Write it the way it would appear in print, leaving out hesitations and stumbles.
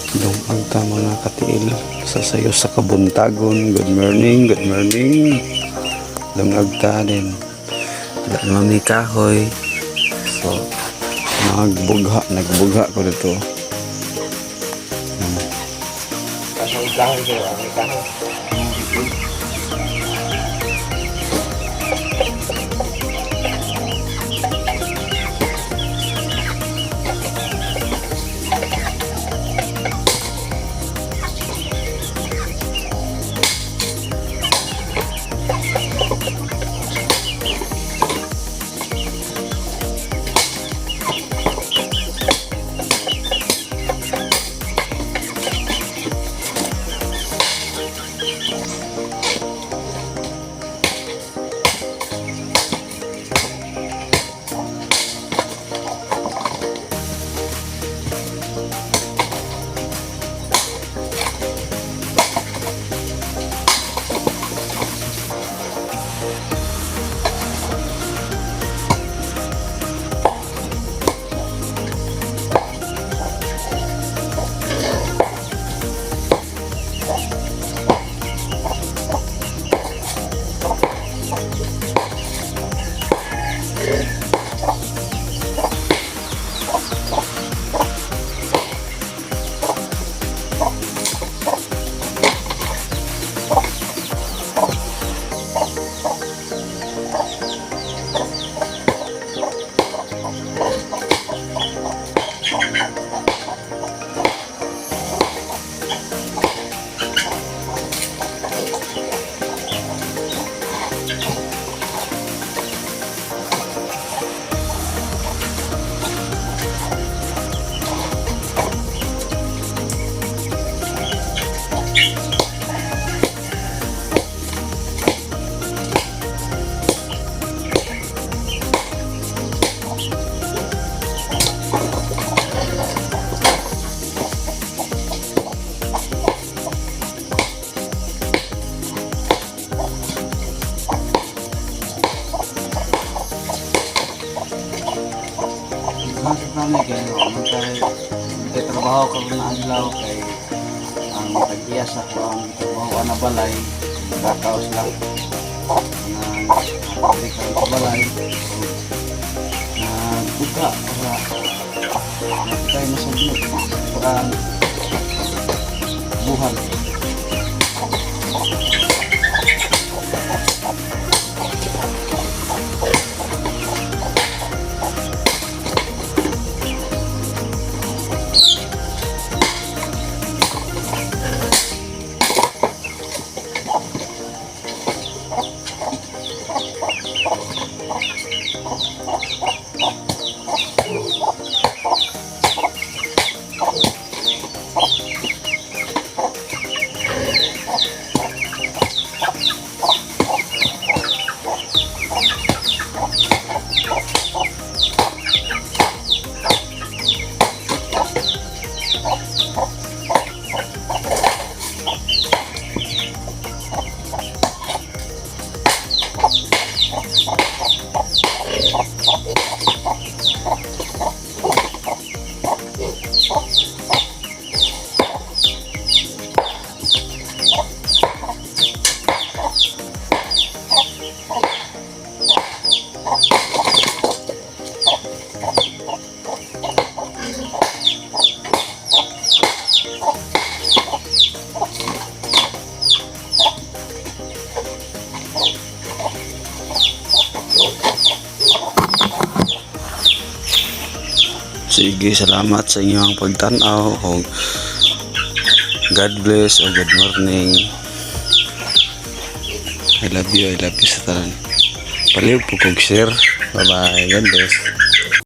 Dumagta mga katiil sa sayo sa kabuntagon. Good morning, good morning. Dumagta din. Wala naman may kahoy. So, nagbugha ko dito. Kahoy kayo, ang kahoy. Masuk kami kay trabaho ko na adlaw kay ang tagiyas ako ang trabaho na balay nagakaos lang na pabrik ang balay na buka para tayo nasabot para buhan. Sige, salamat sa inyong pagtanaw. God bless o good morning. I love you sa tanan. Paliw po kong share. Bye bye. God bless.